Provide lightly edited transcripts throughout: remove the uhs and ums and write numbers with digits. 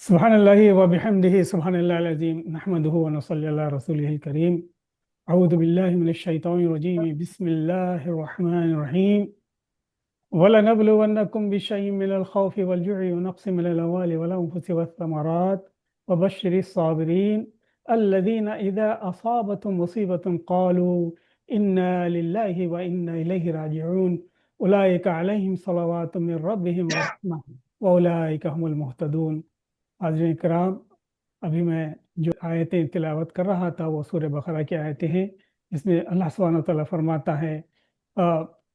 سبحان اللہ و بحمدہ سبحان اللہ العظیم نحمدہ و نصلی علی رسولہ الکریم اعوذ باللہ من الشیطان الرجیم بسم اللہ الرحمن الرحیم وَلَنَبْلُوَنَّكُمْ بِشَيْءٍ مِّنَ الْخَوْفِ وَالْجُوعِ وَنَقْصٍ مِّنَ الْأَمْوَالِ وَالْأَنفُسِ وَالثَّمَرَاتِ وَبَشِّرِ الصَّابِرِينَ الَّذِينَ إِذَا أَصَابَتْهُم مُّصِيبَةٌ قَالُوا إِنَّا لِلَّهِ وَإِنَّا إِلَيْهِ راجعون أُولَٰئِكَ عَلَيْهِمْ صَلَوَاتٌ مِّن رَّبِّهِمْ وَرَحْمَةٌ وَأُولَٰئِكَ هُمُ المهتدون۔ حاضرین کرام، ابھی میں جو آیتیں تلاوت کر رہا تھا وہ سورہ بقرہ کی آیتیں ہیں، جس میں اللہ سبحانہ وتعالیٰ فرماتا ہے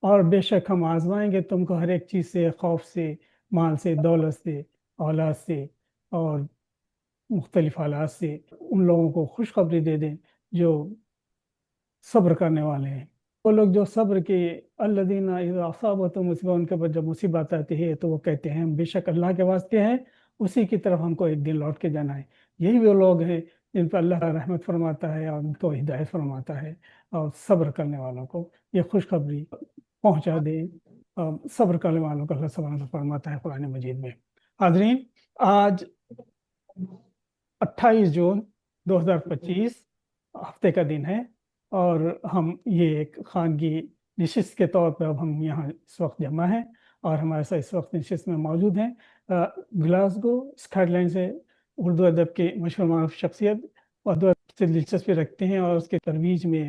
اور بے شک ہم آزمائیں گے تم کو ہر ایک چیز سے، خوف سے، مال سے، دولت سے، اولاد سے اور مختلف حالات سے۔ ان لوگوں کو خوشخبری دے دیں جو صبر کرنے والے ہیں۔ وہ لوگ جو صبر کے الذین اذا اصابتہم مصیبہ، ان کے بعد جب مصیبت آتی ہے تو وہ کہتے ہیں ہم بے شک اللہ کے واسطے ہیں، اسی کی طرف ہم کو ایک دن لوٹ کے جانا ہے۔ یہی وہ لوگ ہیں جن پر اللہ رحمت فرماتا ہے اور ان کو ہدایت فرماتا ہے، اور صبر کرنے والوں کو یہ خوشخبری پہنچا دے۔ صبر کرنے والوں کو اللہ سبحانہ وتعالیٰ فرماتا ہے قرآن مجید میں۔ حاضرین، آج 28 جون 2025 ہفتے کا دن ہے، اور ہم یہ ایک خانگی نشست کے طور پر اب ہم یہاں اس وقت جمع ہیں، اور ہمارے ساتھ اس وقت نشست میں موجود ہیں گلاسگو اسکاٹ لینڈ سے اردو ادب کے مشہور معروف شخصیت، اردو ادب سے دلچسپی رکھتے ہیں اور اس کے ترویج میں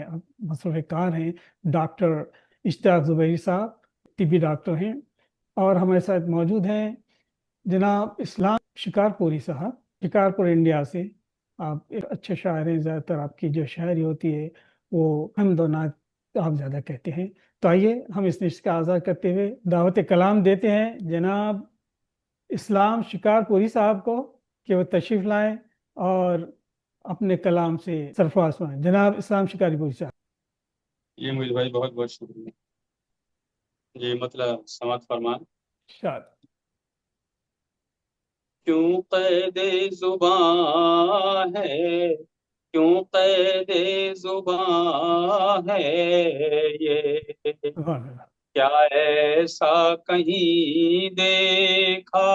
مصروف کار ہیں، ڈاکٹر اشتیاق زبیری صاحب، طبی ڈاکٹر ہیں۔ اور ہمارے ساتھ موجود ہیں جناب اسلام شکارپوری صاحب، شکارپور انڈیا سے۔ آپ ایک اچھے شاعر ہیں، زیادہ تر آپ کی جو شاعری ہوتی ہے وہ حمد و نعت آپ زیادہ کہتے ہیں۔ تو آئیے ہم اس نشست کا آغاز کرتے ہوئے دعوت کلام دیتے ہیں جناب اسلام شکارپوری صاحب کو کہ وہ تشریف لائیں اور اپنے کلام سے سرفراز فرمائیں۔ جناب اسلام شکارپوری صاحب۔ جی مجھے بھائی بہت بہت شکریہ۔ جی مطلب سماعت فرمان۔ شاد کیوں قید زباں ہے، کیوں قید زباں ہے یہ، سبحان اللہ۔ کیا ایسا کہیں دیکھا،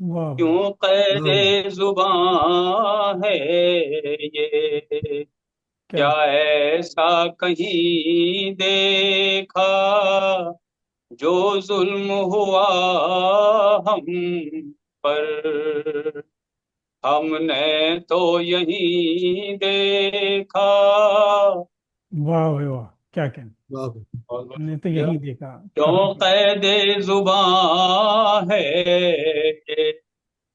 واہ کیوں قید زباں ہے یہ، کیا ایسا کہیں دیکھا، جو ظلم ہوا ہم پر، ہم نے تو یہی دیکھا۔ واہ واہ، کیا کہنا، ہم نے تو یہی دیکھا۔ کیوں قید زباں ہے،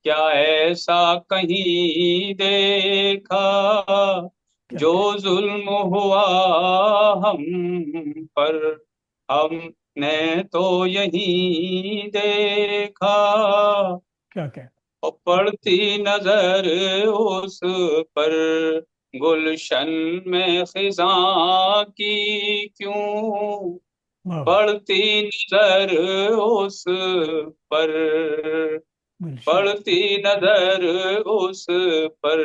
کیا ایسا کہیں دیکھا، جو ظلم ہوا ہم پر، ہم نے تو یہی دیکھا۔ کیا کہ پڑتی نظر اس پر گلشن میں خزاں کی کیوں، پڑتی نظر اس پر، پڑتی نظر اس پر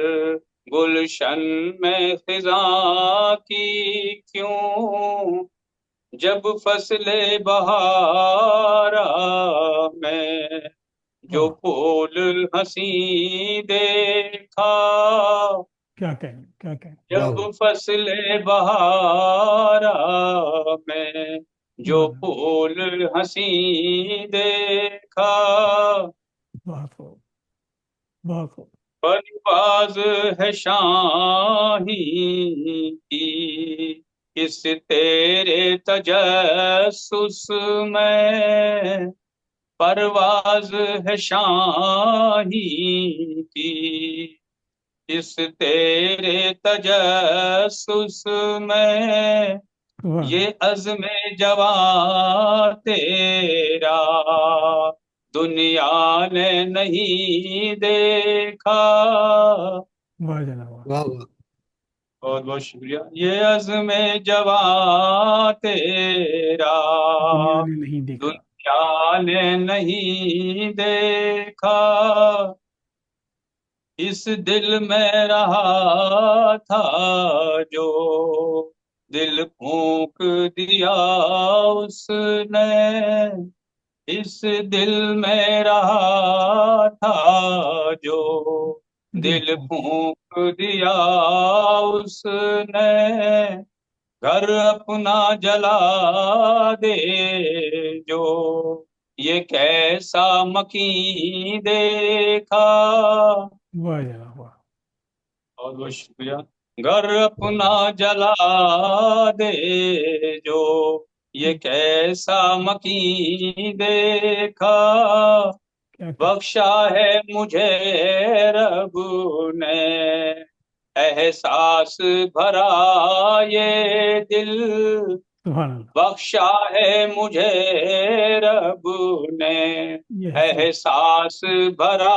گلشن میں خزاں کی کیوں، جب فصل بہارا میں جو پھول ہنسی دیکھا، کیا کہیں، کیا کہیں، جب فصل بہارا میں جو پھول ہنسی دیکھا، بہت خوب، بہت خوب۔ پرواز ہے شاہی کی اس تیرے تجسس میں، پرواز ہے شاہی کی اس تیرے تجسس میں، یہ عزم جواں تیرا دنیا نے نہیں دیکھا۔ واہ جناب، بہت بہت شکریہ۔ یہ عزم جواں تیرا دنیا نے نہیں دیکھا۔ دنیا نے نہیں دیکھا، اس دل میں رہا تھا جو دل پھونک دیا اس نے، اس دل میں رہا تھا جو دل پھونک دیا اس نے گھر اپنا جلا دے جو یہ کیسا مکین دیکھا واہ جناب واہ بہت بہت شکریہ گھر اپنا جلا دے جو یہ کیسا مکین دیکھا کیا بخشا ہے مجھے رب نے احساس بھرا یہ دل سبحان اللہ بخشا ہے مجھے رب نے یہ حسین احساس بھرا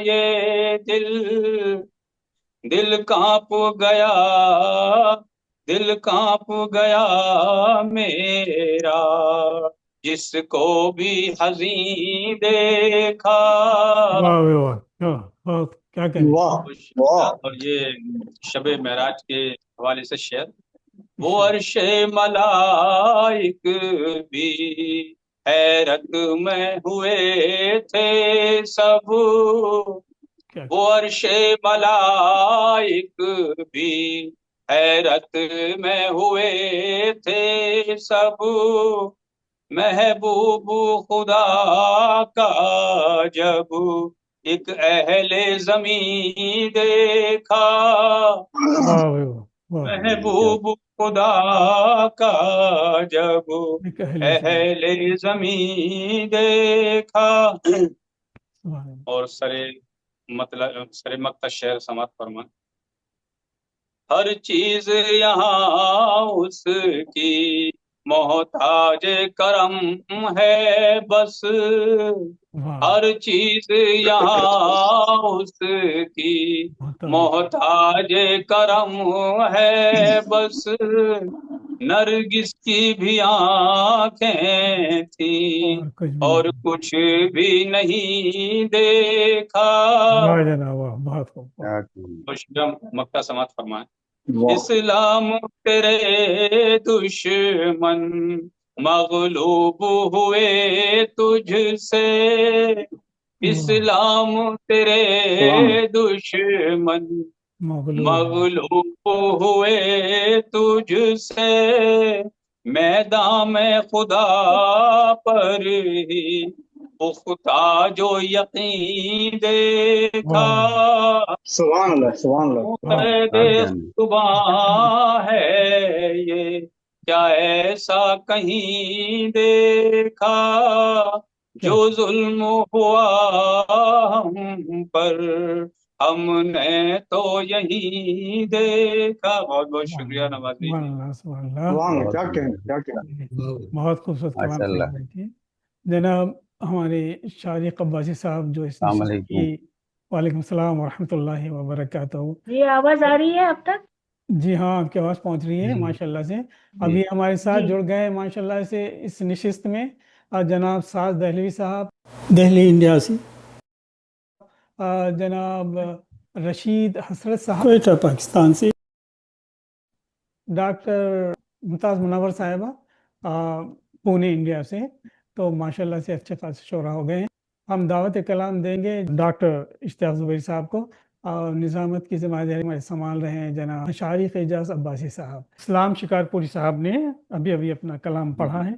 یہ دل دل کانپ گیا دل کانپ گیا میرا جس کو بھی حزین دیکھا واہ واہ واہ کیا کہیں واہ شکریہ۔ واہ اور یہ شب معراج کے حوالے سے شعر وہ ارشاد عرش ملائک بھی حیرت میں ہوئے تھے سب کیا وہ عرش ملائک بھی حیرت میں ہوئے تھے سب محبوب خدا کا جب ایک اہل زمین دیکھا واہ واہ واہ محبوب خدا کا جب ایک اہل سے اہل زمین دیکھا سبحان اللہ اور سر مقطع شعر سماعت فرمان ہر چیز یہاں اس کی محتاج کرم ہے بس واہ ہر چیز یہاں اس کی محتاج کرم ہے بس نرگس کی بھی آنکھیں تھیں اور اور کچھ بھی نہیں دیکھا واہ جناب واہ بہت خوب بہت خوشگم مکہ سماعت فرمائیں واہ اسلام تیرے دشمن مغلوب ہوئے تجھ سے اسلام تیرے دشمن مغلوب مغلوب ہوئے تجھ سے میدان میں خدا پر ہی پختہ جو یقین دیکھا سبحان اللہ سبحان اللہ قید صبح ہے یہ کیا ایسا کہیں دیکھا جو ظلم ہوا ہم پر ہم نے تو یہی دیکھا بہت بہت شکریہ نوازی سبحان جی اللہ سبحان اللہ سبحان اللہ کیا کہیں کیا کہیں بہت خوبصورت کلام سے ہوئی تھی جناب ہمارے شاعری قباسی صاحب جو اس نشست کی وعلیکم السلام ورحمۃ اللہ وبرکاتہ جی آواز آ رہی ہے اب تک جی ہاں آپ کی آواز پہنچ رہی ہے ماشاء اللہ سے ابھی ہمارے ساتھ جڑ گئے ماشاء اللہ سے اس نشست میں جناب ساز دہلوی صاحب دہلی انڈیا سے جناب رشید حسرت صاحب کوئٹہ پاکستان سے ڈاکٹر ممتاز منور صاحبہ پونے انڈیا سے تو ماشاء اللہ سے اچھے خاصے شعراء ہو گئے ہیں ہم دعوت کلام دیں گے ڈاکٹر اشتیاق زبیری صاحب کو اور نظامت کی ذمہ داری میں سنبھال رہے ہیں جناب اشعری اعجاز عباسی صاحب اسلام شکارپوری صاحب نے ابھی ابھی اپنا کلام پڑھا ہے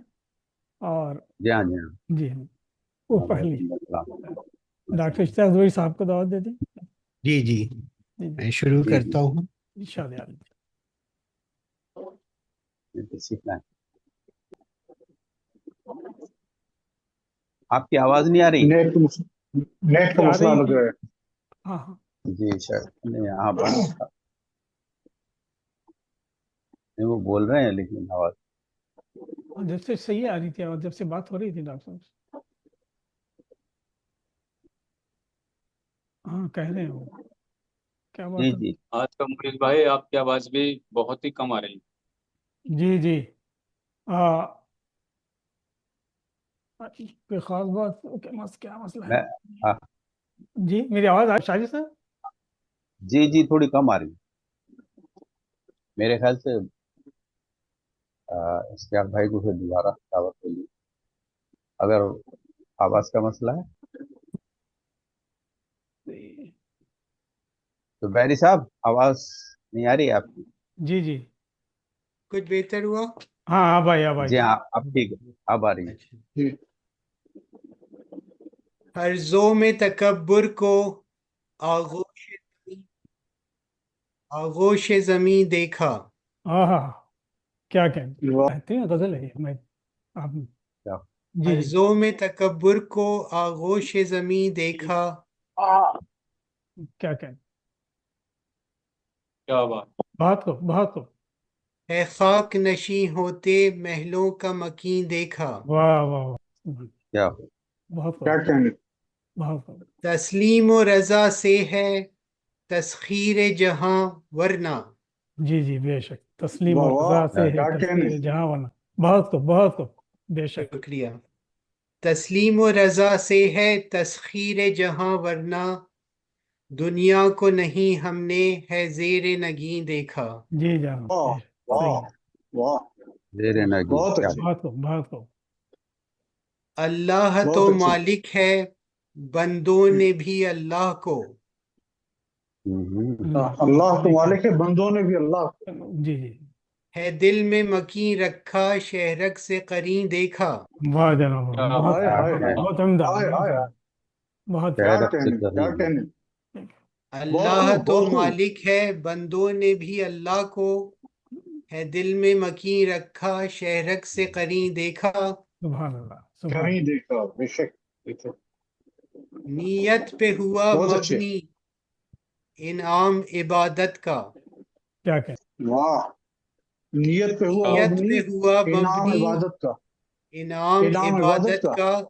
اور جی وہ پڑھ لی ڈاکٹر اشتیاق زبیری صاحب کو دعوت دے دیں جی جی میں شروع کرتا ہوں انشاءاللہ آپ کی آواز نہیں آ رہی نیٹ کا مسئلہ لگ رہا ہے ہاں ہاں جی سر نہیں یہاں پر نہیں وہ بول رہے ہیں لیکن آواز جب سے صحیح آ رہی تھی اور جب سے بات ہو رہی تھی ڈاکٹر صاحب سے ہاں کہہ رہے ہیں وہ کیا جی بات ہے جی آج کا مریض بھائی آپ کی آواز بھی بہت ہی کم آ رہی ہے جی جی کوئی خاص بات کیا مسئلہ ہے ہاں جی میری آواز آ شاہد صاحب جی جی تھوڑی کم آ رہی ہے میرے خیال سے اشتیاق بھائی کو پھر دوبارہ دعوت کے لیے اگر آواز کا مسئلہ ہے تو بحری صاحب آواز نہیں آ رہی ہے آپ کی؟ جی جی کچھ بہتر ہوا؟ ہاں اب آئی اب آئی جی ہاں اب ٹھیک ہے، اب آ رہی ہے۔ اچھا۔ جی ارزوں میں تکبر کو آغوش زمیں دیکھا۔ ہاں ہاں کیا کہیں واہ کہتے ہیں غزل ہے یہ میں آپ کیا جی جی ارزوں میں تکبر کو آغوش زمیں دیکھا۔ کیا کہیں کیا بات بہت کو ہے خاک نشیں ہوتے محلوں کا مکیں دیکھا۔ واہ واہ واہ کیا بہت کو کیا کہنے بہت کو تسلیم و رضا سے ہے تسخیر جہاں ورنہ۔ جی جی بے شک تسلیم واہ اور واہ رضا سے ہے کیا کہنے تسخیر جہاں ورنہ بہت کو بے شک شکریہ۔ تسلیم و رضا سے ہے تسخیر جہاں ورنہ، دنیا کو نہیں ہم نے ہے زیر نگیں دیکھا۔ جی جناب واہ بے شک صحیح واہ واہ زیر نگی بہت کیا اچھے بہت کو اللہ تو بہت اچھے مالک ہے بندوں نے بھی اللہ کو، اللہ اللہ تو مالک مالک ہے بندوں نے بھی اللہ ہے جی جی ہے دل میں مکیں رکھا شہرک سے قریں دیکھا۔ واہ جناب کیا بہت ہائے ہائے ہائے بہت عمدہ ہائے بہت ہائے عمدہ بہت کیا شہرت سے کہنے کیا کہیں کہنے بہت اللہ خوب تو بہت خوب مالک ہے بندوں نے بھی اللہ کو، ہے دل میں مکیں رکھا شہرک سے قریں دیکھا۔ سبحان اللہ سبحان کہیں اللہ دیکھا بے شک نیت پہ ہوا بہت اچھے مبنی انعام عبادت کا، کیا کہ واہ نیت پہ ہوا کیا نیت مبنی پہ ہوا انعام مبنی عبادت کا انعام انعام عبادت عبادت کا کا،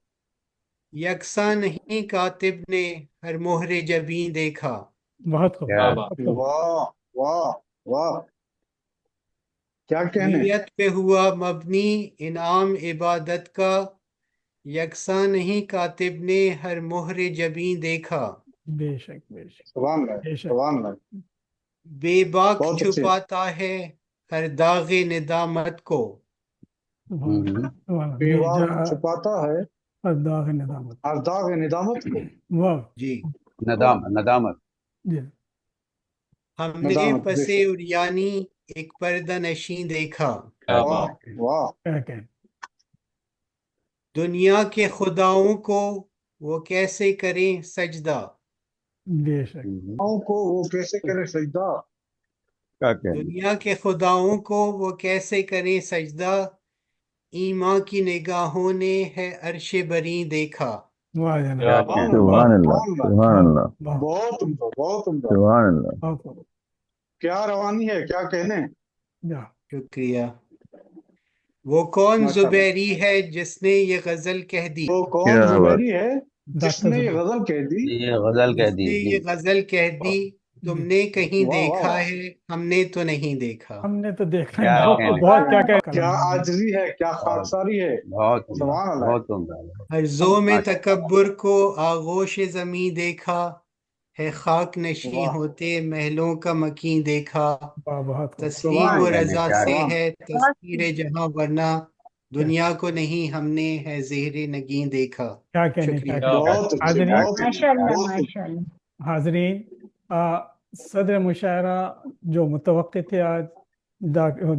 یکساں نہیں کاتب نے ہر مہر جبیں دیکھا۔ بہت کو کیا بات واہ واہ واہ کیا کہنے نیت پہ ہوا مبنی انعام عبادت کا، یکساں نہیں کاتب نے ہر مہر جبیں دیکھا۔ بے شک سبحان اللہ بے شک سبحان اللہ بے باک بہت اچھے چھپاتا ہے ہر داغ ندامت کو، سبحان اللہ سبحان اللہ بے بیوہ جا چھپاتا ہے ارداغ ندامت ہر داغ ندامت کو واہ جی ندامت جی ہم نے ندامت بے پس شک اریانی ایک پردہ نشیں دیکھا۔ کیا واہ بات واہ کیا کہ دنیا کے خداؤں کو وہ کیسے کریں سجدہ، بے شک خداؤں کو وہ کیسے کرے سجدہ کیا کہنے دنیا کے خداؤں کو وہ کیسے کریں سجدہ، ایمان کی نگاہوں نے ہے عرش بریں دیکھا۔ واہ کیا جناب بات سبحان اللہ سبحان سبحان اللہ اللہ بہت سبحان اللہ بہت عمدہ سبحان اللہ بہت کیا روانی ہے کیا کہنے جا شکریہ۔ وہ کون ماشاء اللہ زبیری ہے جس نے یہ غزل کہہ دی، وہ کون کیا بات زبیری ہے جس ڈاکٹر نے یہ زبیر غزل کہہ دی یہ غزل کہہ جس دی نے جی یہ غزل کہہ دی، تم جی نے کہیں واہ واہ دیکھا واہ ہے ہم نے تو نہیں دیکھا۔ ہم نے تو دیکھا ہے کیا واہ بہت واہ کہنے بہت کیا واہ کیا کیا کلام عاجزی ہے کیا بہت خاکساری ہے بہت عمدہ سبحان اللہ بہت عمدہ ارزوں میں ماشاء تکبر کو آغوش زمیں دیکھا، ہے خاک نشیں واہ ہوتے محلوں کا مکیں دیکھا۔ بہت کو تسلیم سبحان و کیا کہنے رضا کیا سے سبحان ہے بہت تذکیر جہاں ورنہ، کیا دنیا کو نہیں ہم نے ہے زہر نگیں دیکھا۔ کیا کہنے شکریہ۔ کیا کیا بہت اچھے حاضرین بہت اچھے ماشاء اللہ بہت اچھے ماشاء اللہ۔ حاضرین صدر مشاعرہ جو متوقع تھے آج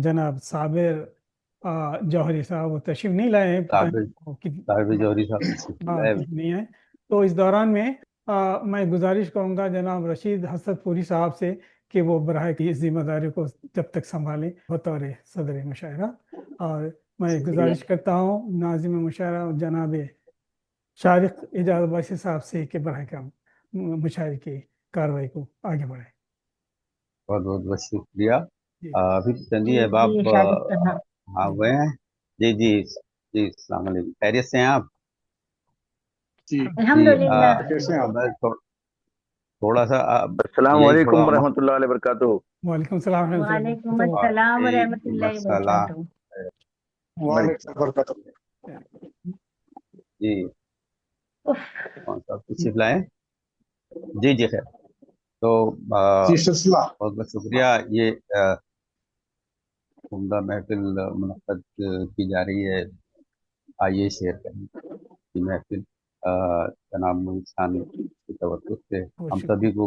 جناب صابر جوہری صاحب وہ تشریف نہیں لائے ہیں پتہ صاحب نہیں وہ صاحب جوہری صاحب ہاں نہیں ہے تو اس دوران میں میں گزارش کروں گا جناب رشید حسد پوری صاحب سے کہ وہ براہ کی اس ذمہ داری کو جب تک سنبھالیں بطور صدر مشاعرہ، اور میں گزارش کرتا ہوں ناظم مشاعرہ جناب شارق اجازت باشی صاحب سے کہ براہ کرم مشاعرے کی کارروائی کو آگے بڑھائیں۔ بہت بہت بہت شکریہ جی ابھی چندی جی احباب جی شاگرد صاحب ہاں ہوئے ہیں جی جی جی السلام علیکم خیریت سے ہیں آپ جی جی الحمدللہ۔ کیسے ہیں آپ میں تھوڑا سا السلام یہی علیکم تھوڑا ورحمۃ اللہ وبرکاتہ وعلیکم السلام ورحمۃ اللہ وعلیکم وبرکاتہ۔ السلام ورحمۃ وعلیکم اللہ السلام وبرکاتہ۔ وعلیکم برکت جی اف، کون سا تشریف لائیں جی جی خیر تو جی سلسلہ بہت بہت شکریہ یہ عمدہ محفل منعقد کی جا رہی ہے آئیے شیئر کریں کی محفل جناب ملک خان کی توقع سے ہم سبھی کو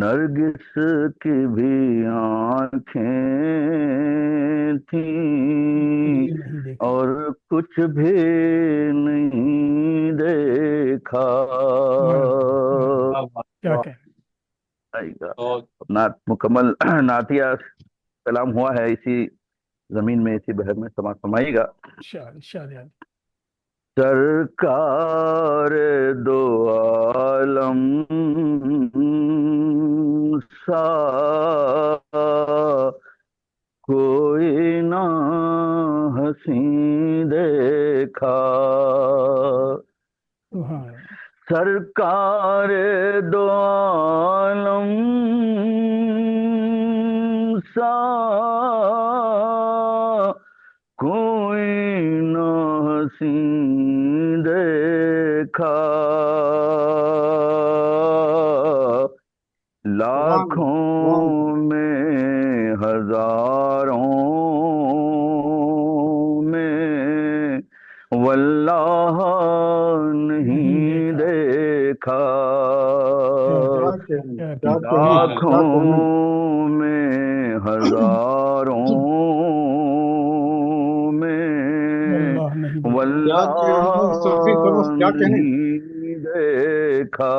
نرگس کی بھی آنکھیں تھیں کچھ بھی نہیں دیکھا اور کچھ بھی نہیں دیکھا. کیا کہیں. آئے گا. بہت نعت مکمل نعتیہ کلام ہوا ہے اسی زمین میں، اسی بحر میں. سماعت فرمائیے گا. شادیہ سرکار دو عالم سا کوئی نہ حسین دیکھا. سبحان اللہ. سرکار دو عالم سا کوئی نہ حسین دیکھا. لاکھوں میں ہزاروں میں واللہ نہیں دیکھا. لاکھوں میں ہزاروں میں واللہ نہیں دیکھا.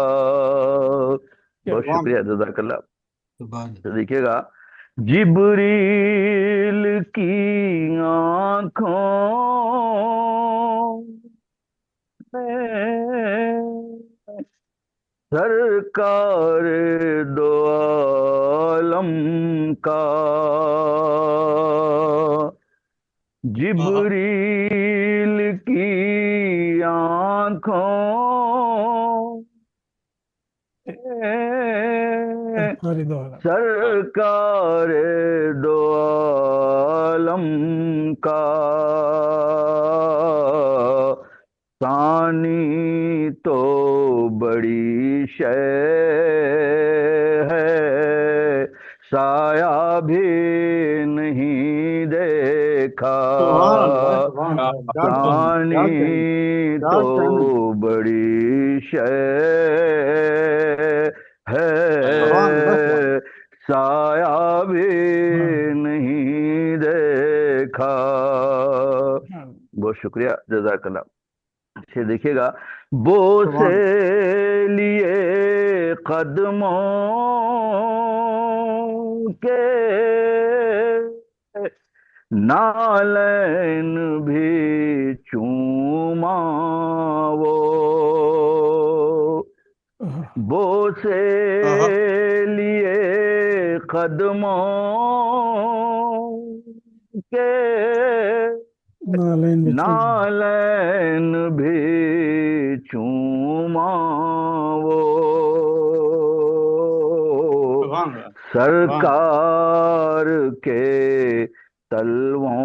بہت شکریہ، جزاک اللہ. تو دیکھیے گا، جبریل کی آنکھوں میں سرکار دو عالم کا، جبریل کی آنکھوں سرکار دو عالم کا. ثانی تو بڑی شے ہے، سایہ بھی نہیں دیکھا. ثانی تو بڑی شے ہے، سایہ بھی نہیں دیکھا. بہت شکریہ، جزاک اللہ. اچھا دیکھیے گا، بوسے لیے قدموں کے نالین بھی چوما وہ، بوسے لیے قدموں کے نالین بھی چوما وہ. سرکار کے تلووں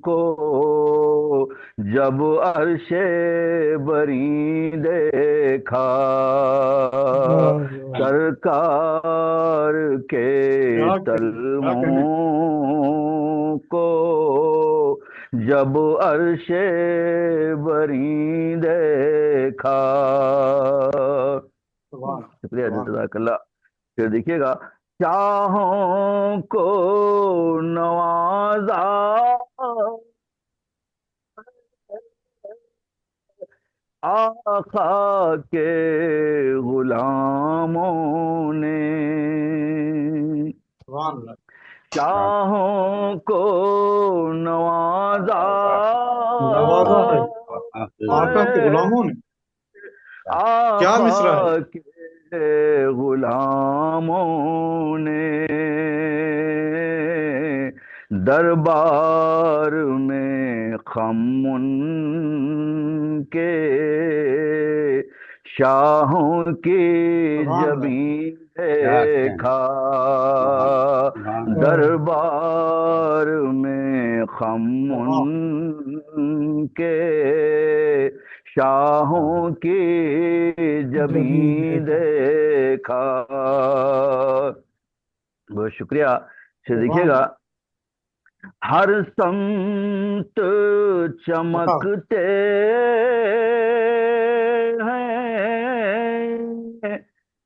کو جب عرش بری دیکھا. سرکار کے تلووں کو جب عرش بری دیکھا. شکریہ، جزاک اللہ. پھر دیکھیے گا، چاہوں کو نوازا آقا کے غلاموں نے، چاہوں کو نوازا آقا کے غلاموں نے. کیا مصرع ہے؟ آقا کے غلاموں نے دربار میں خم ان کے شاہوں کی جبین دیکھا. دربار میں خم ان کے شاہوں کی جبین دیکھا. بہت شکریہ. سے دیکھیے گا، ہر سمت چمکتے ہیں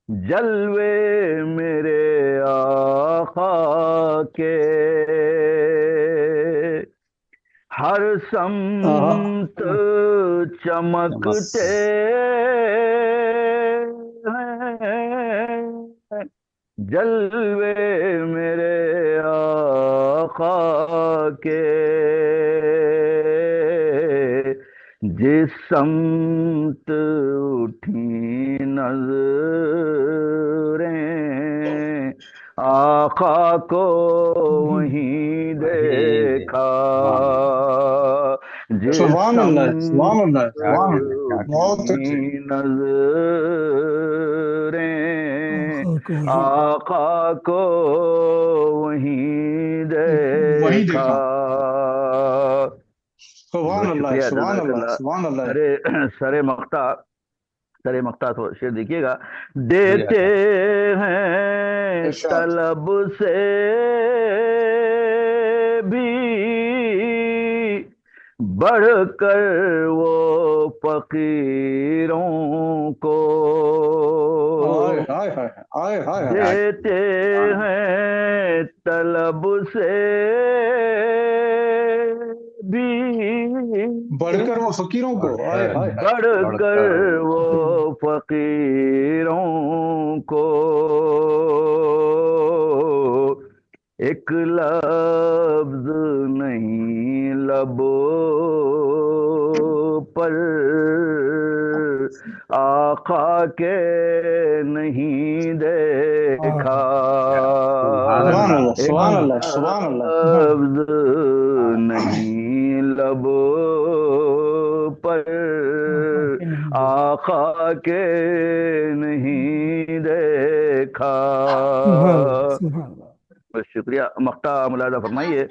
جلوے میرے آقا کے ہر سمت چمکتے ہیں، جلوے میرے آقا کے جس سمت اٹھی نظریں آقا کو وہیں دیکھا، جس سبحان اللہ، سبحان اللہ، سمت سبحان اللہ، بہت اچھی۔ اٹھی نظریں آقا کو وہیں وہی دیکھا۔ دیکھا۔ سبحان بہت اللہ، شکریہ، سبحان جزاک اللہ، اللہ۔ سبحان اللہ۔ سر مقطع تو شعر دیکھیے گا۔ دیتے ہیں ارشاد۔ طلب سے بھی بڑھ کر وہ فقیروں کو، آئے ہائے ہائے ہائے ہائے ہائے۔ دیتے ہیں طلب سے بھی بڑھ کر وہ فقیروں کو، آئے ہائے ہائے۔ بڑھ کر وہ فقیروں کو، ایک لفظ نہیں لبوں پر آقا کے نہیں دیکھا، سبحان اللہ، ایک سبحان اللہ، سبحان اللہ۔ لفظ نہیں لبوں پر آقا کے نہیں دیکھا۔ بہت شکریہ۔ مقطع ملاحظہ فرمائیے۔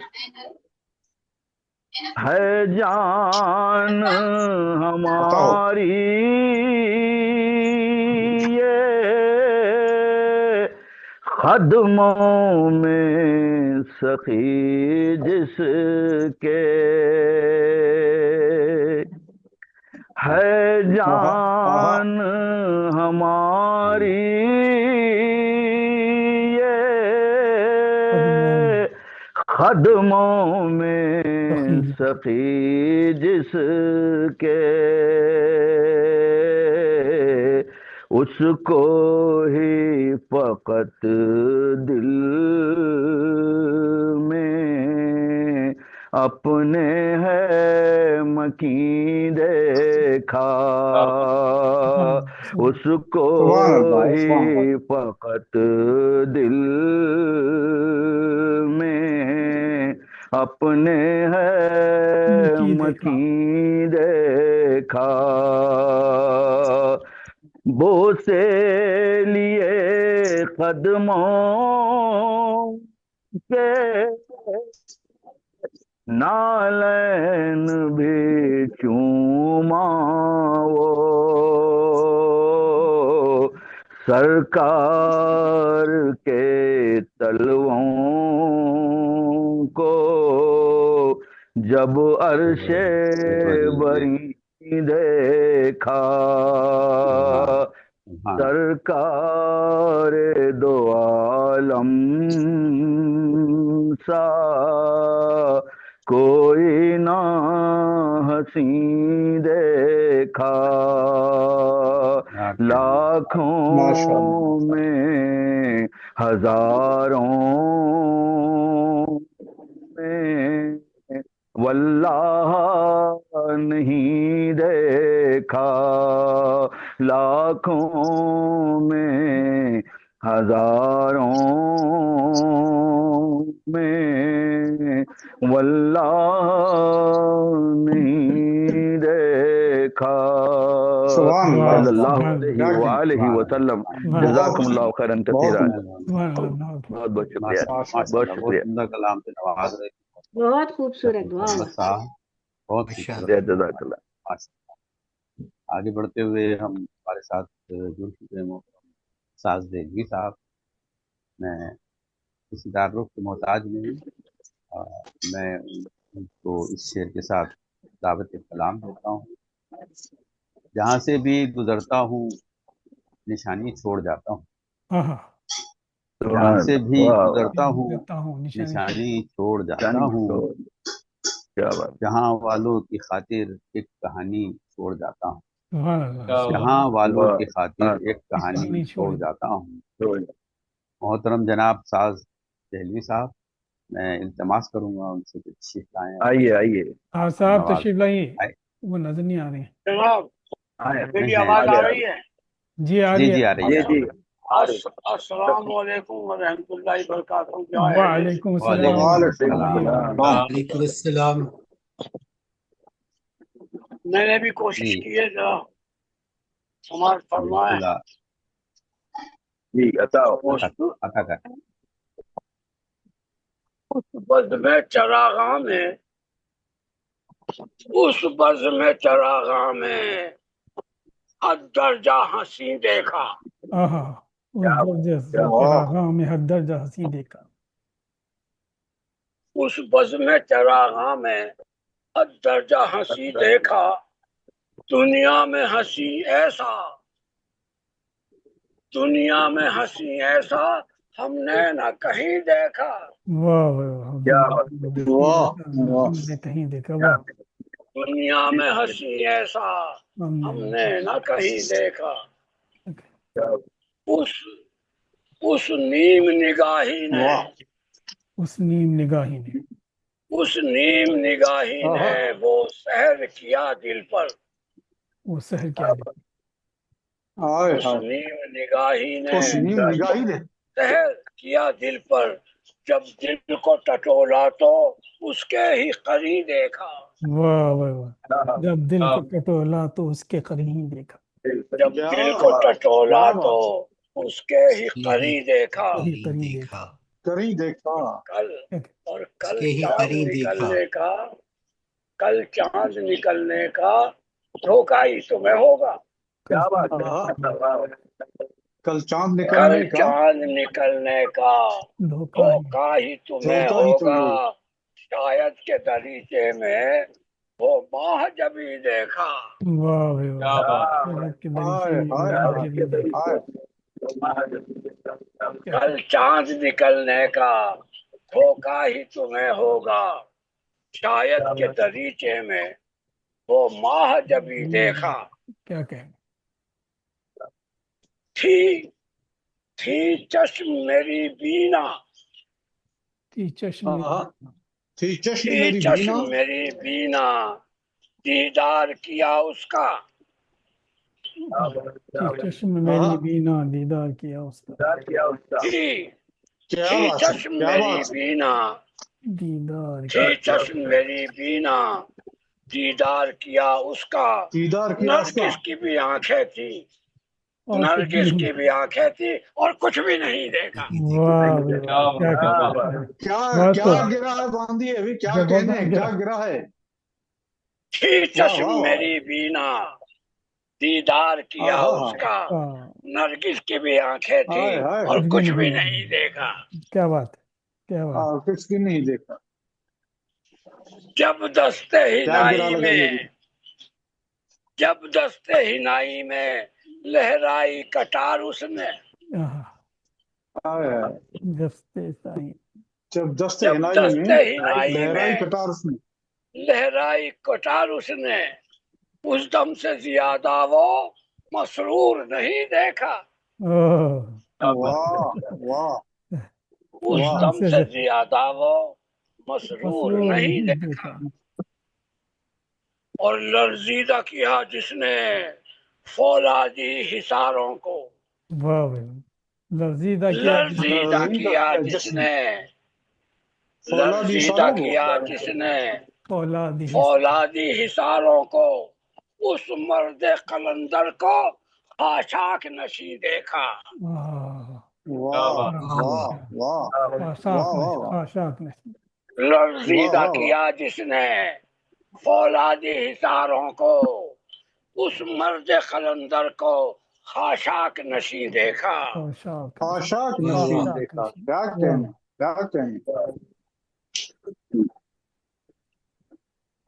ہے جان ہماری یہ خدموں میں سخی جس کے، ہے جان ہماری یہ خدموں میں سخی جس کے، اس کو ہی فقط دل میں اپنے ہے مکیں دیکھا، اس کو ہی فقط دل میں اپنے ہے مکیں دیکھا، بوسے لیے قدموں کے نالین بھی چوما وہ، سرکار کے تلووں کو جب عرش بری دیکھا، سرکار دو عالم سا کوئی نہ حسین دیکھا، لاکھوں میں ہزاروں میں واللہ نہیں دیکھا، لاکھوں میں ہزاروں میں واللہ نہیں دیکھا، صلی اللہ علیہ وآلہ وسلم۔ جزاکم اللہ خیرا کثیرا۔ بہت بہت شکریہ، بہت شکریہ، بہت خوبصورت دعا۔ بہت شکریہ، جزاک اللہ۔ آگے بڑھتے ہوئے ہم ہمارے ساتھ جڑ چکے ہیں ساز دیگی صاحب۔ میں کسی تعارف کے محتاج نہیں، میں ان کو اس شعر کے ساتھ دعوت کلام دیتا ہوں۔ جہاں سے بھی گزرتا ہوں نشانی چھوڑ جاتا ہوں، ہاں ہاں جہاں سے بھی گزرتا ہوں دیتا ہوں نشانی نشانی چھوڑ جاتا ہوں، کیا بات جہاں والوں کی خاطر ایک کہانی چھوڑ جاتا ہوں، سبحان اللہ کیا بات جہاں والوں واہ، کی خاطر ایک کہانی کہانی چھوڑ چھوڑ جاتا ہوں۔ محترم جناب ساز دہلوی صاحب، میں التماس کروں گا ان سے کچھ تشریف لائیں اور آئیے آئیے ہاں صاحب نواز تشریف لائیے، آئے۔ وہ نظر نہیں آ رہے ہیں۔ جناب میری آواز آ رہی ہے؟ جی آ جی رہی جی ہے۔ آ رہی ہے جی السلام علیکم ورحمۃ اللہ وبرکاتہ، کیا ہے؟ وعلیکم السلام وعلیکم ورحمۃ السلام۔ اللہ وبرکاتہ۔ وعلیکم السلام۔ میں نے بھی کوشش جی کی ہے، ذرا سماعت فرمائے۔ بالکل جی عطا عطا کر۔ اس بزم چراغاں میں، اس بزم چراغاں میں حد درجہ ہنسی دیکھا، آہا، اس درجہ سے چراغاں میں حد درجہ ہنسی دیکھا، اس بزم چراغاں میں حد درجہ ہنسی دیکھا، دنیا میں ہنسی ایسا، دنیا میں ہنسی ایسا ہم نے نہ کہیں دیکھا، واہ واہ ہم نے کہیں دیکھا، واہ دنیا میں ہنسی ایسا ہم نے نہ کہیں دیکھا، اس نیم نگاہی نے، اس نیم نگاہی نے، اس نیم نگاہی نے وہ سحر کیا دل پر، وہ سحر کیا دے، اس نیم نگاہی نے نگاہی دے سحر کیا دل پر، جب دل کو ٹٹولا تو اس کے ہی قریب دیکھا، واہ واہ واہ، جب دل کو ٹٹولا تو اس کے قریب دیکھا، جب دل کو ٹٹولا تو اس کے ہی قریب دیکھا، قریب دیکھا، کریں دیکھا کل اور کل کے ہی چاند قریب دیکھا۔ نکلنے کا، کل چاند نکلنے کا دھوکہ ہی تمہیں ہوگا، کیا بات ہے کل چاند کل نکلنے کا چاند نکلنے کا دھوکہ ہی، دھوکہ ہی تمہیں دھوکہ ہی ہوگا، تمہیں ہوگا۔ شاید کے دریچے میں وہ ماہ جبھی دیکھا، واہ واہ کیا واہ، بات ہے۔ سورج کے ہائے دریچے میں ہائے ماہ ہائے جبھی دیکھا، ہائے۔ کل چاند نکلنے کا دھوکہ ہی تمہیں ہوگا، شاید کے دریچے میں وہ ماہ جبھی دیکھا، کیا کہیں، تھی چشم میری بینا، تھی چشم تھی چشم تھی میری چشم بینا، میری بینا، دیدار کیا اس کا، تھی چشم میری بینا، دیدار کیا اس کا، تھی کیا تھی بات ہے چشم کیا میری بات ہے۔ بینا، دیدار تھی چشم میری بینا، دیدار کیا اس کا، دیدار کیا اس کا، نرگس کی بھی آنکھیں تھی، اور کچھ بھی نرگس نہیں، کی بھی آنکھیں تھی اور کچھ بھی نہیں دیکھا، واہ کیا واہ، کیا بات ہے۔ کہتے کیا بات کیا تو گرا ہے باندھی ابھی کیا زبردست کہنے گرا، کیا گرا ہے۔ تھی واہ چشم واہ واہ۔ میری بینا، دیدار کیا ہاں اس ہاں کا، ہاں، نرگس کی بھی آنکھیں تھی ہائے ہائے اور کچھ بھی کچھ بھی نہیں، نہیں دیکھا، کیا بات ہے، کیا بات، ہاں کچھ بھی نہیں دیکھا۔ جب دستے کیا گرا ہنائی لگا میں، یہ بھی۔ جب دستے ہنائی میں لہرائی کٹار اس نے، آہا، ہائے ہائے۔ دستے سائیں، جب دست جب ہنائی میں دستے ہنائی لہرائی میں کٹار اس نے، لہرائی کٹار اس نے، اس دم سے زیادہ وہ مسرور نہیں دیکھا، اوہ، کیا بات ہے۔ واہ واہ اس اس دم دم سے سے زیادہ وہ مسرور مسرور نہیں نہیں دیکھا، دیکھا، اور لرزیدہ کیا جس نے فولادی حصاروں کو، واہ واہ، لرزیدہ کیا لرزیدہ کیا جس نے، فولادی لرزیدہ اشاروں کو، کیا جس نے اولادی فولادی حصاروں کو، اس مرد قلندر کو خاشاک نشی دیکھا، کیا واہ بات ہے۔ واہ واہ خاشاک واہ نشی، واہ خاشاک نشی، لرزیدہ واہ واہ کیا جس نے فولادی حصاروں کو، اس مرد قلندر کو خاشاک نشی دیکھا، خاشاک نشی، خاشاک نشین خاشاک دیکھا۔ نشی، کیا واہ، کہنے کیا کہنے۔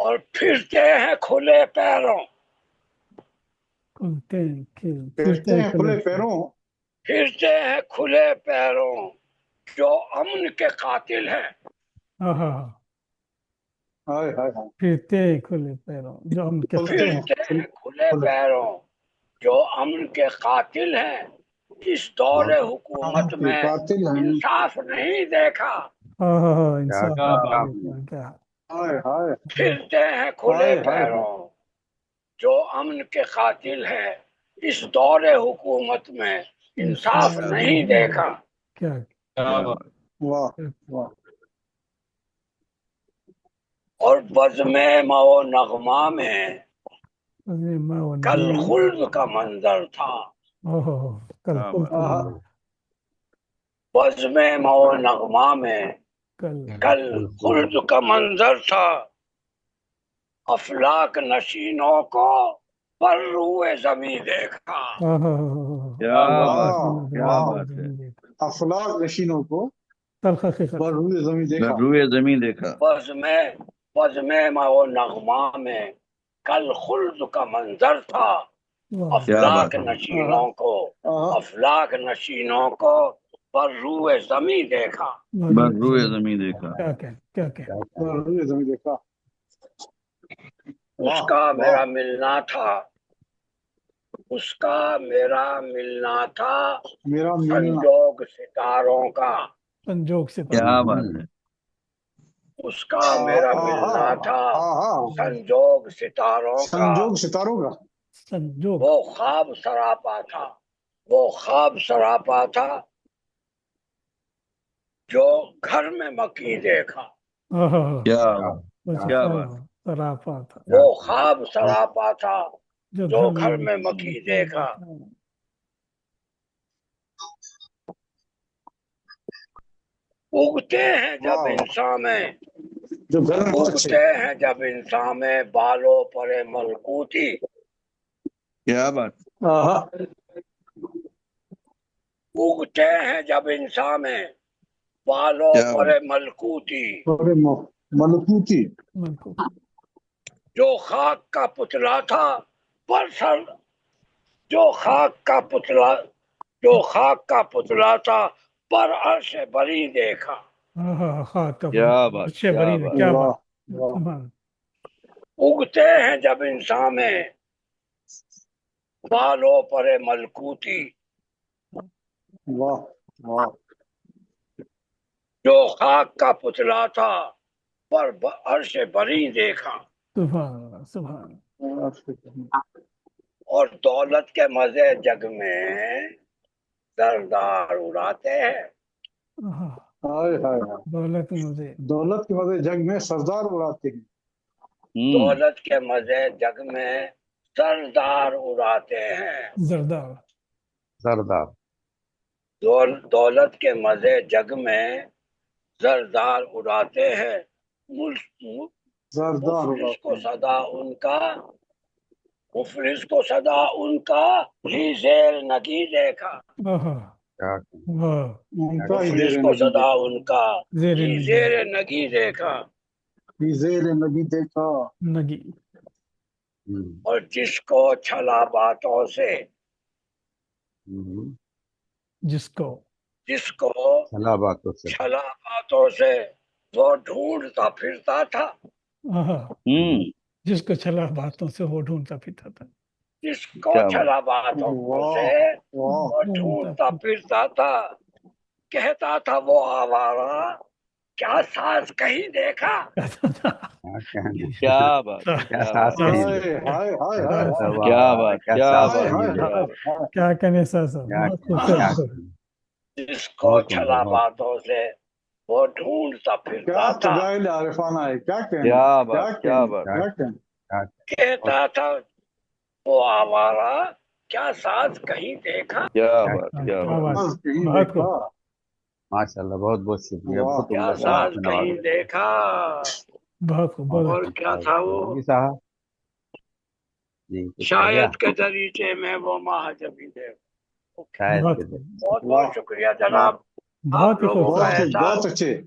اور پھرتے ہیں کھلے پیروں، کھلتے پھرتے ہیں کھلے پیروں پھرتے ہیں کھلے پیروں جو امن کے قاتل ہیں ہائے ہائے ہائے پھرتے کھلے پیروں جو ہم کے کھلتے ہیں پھرتے ہیں کھلے پیروں جو امن کے قاتل ہیں اس دور حکومت کے میں قاتل ہیں انصاف نہیں دیکھا انصاف کیا بات کیا ہائے ہائے پھرتے ہیں کھلے ہائے ہائے پیروں جو امن کے قاتل ہیں اس دور حکومت میں انصاف نہیں دیکھا کیا کیا بات واہ واہ اور بزم مو نغمہ میں کل خلد کا منظر تھا کل آہا بزم مو نغمہ میں کل خلد کا منظر تھا افلاک نشینوں کو پر روئے زمین دیکھا کیا بات واہ کیا واہ بات ہے افلاک نشینوں کو تلخ حقیقت بر روئے زمین دیکھا روئے زمین دیکھا بزم مو نغمہ میں کل خلد کا منظر تھا افلاک نشینوں کو آہا افلاک نشینوں کو پر روئے زمین دیکھا بس روئے زمین دیکھا کیا بر روئے زمین دیکھا اس واہ کا واہ میرا ملنا تھا اس کا میرا ملنا تھا میرا ملنا سنجوگ ستاروں کا سنجوگ سے کیا بات ہے اس کا میرا ملنا تھا آہا سنجوگ ستاروں کا سنجوگ ستاروں کا سنجوگ وہ خواب سراپا تھا وہ خواب سراپا تھا جو گھر میں مکی دیکھا کیا کیا بات سراپا تھا وہ خواب سراپا تھا جو گھر میں مکی دیکھا اگتے ہیں جب واہ انسان میں جو گھر میں بہت اچھے اگتے ہیں جب انسان میں بالوں پر ملکوتی کیا بات آہا اگتے ہیں جب انسان میں بالوں کیا پر بات ملکوتی بڑے ملکوتی جو خاک کا پتلا تھا پر سر جو خاک کا پتلا تھا پر عرش بری دیکھا کیا بات اچھے بری نے کیا واہ بات واہ اگتے ہیں جب انسان میں بالوں پر ملکوتی واہ واہ جو خاک کا پتلا تھا پر عرش بری دیکھا سبحان اور دولت کے مزے جگ میں سردار اڑاتے ہیں ہائے ہائے ہائے دولت مجھے دولت کے مزے جگ میں سردار اڑاتے ہیں دولت کے مزے جگ میں سردار اڑاتے ہیں زردار دولت کے مزے جگ میں سردار اڑاتے ہیں سردار مفلس کو اڑاتے ہیں صدا ان کا ہی زیر نگی دیکھا ان کا ہی مفلس زیر کو نگی صدا دیکھا ان کا ہی زیر نگی دیکھا ہی زیر نگی دیکھا نگی اور جس کو چھلا باتوں سے جس کو چھلا باتوں سے وہ ڈھونڈتا پھرتا تھا جس کو چھلا باتوں سے وہ ڈھونڈتا پھرتا تھا جس کو چھلا باتوں سے وہ ڈھونڈتا پھرتا تھا کہتا تھا وہ آوارہ کیا ساز کہیں دیکھا کیا بات ہائے ہائے ہائے ہائے کیا بات کیا ہائے ہائے بات ہائے کیا کہنے بہت خوبصورت جس کو چھلا باتوں سے وہ ڈھونڈتا کیا پھرتا تھا فضائل عارفانہ ہے کیا کہنا کیا کیا بات کیا کہنا بات کیا کہنا کہتا تھا وہ آوارہ کیا ساز کہیں دیکھا کیا بات کیا بات بس کہیں بہت دیکھا ماشاء اللہ بہت بہت شکریہ واہ بہت کیا عمدہ ساز جواب سے کہیں نوازا دیکھا بہت خوب بہت اور کیا تھا وہ جی صاحب جی کچھ رہ گیا شاید کے دریچے میں وہ ماہ جبھی دیکھا شاید بہت کے خوب بہت بہت شکریہ جناب بہت آپ لوگوں کا بہت خوب احسان بہت اچھے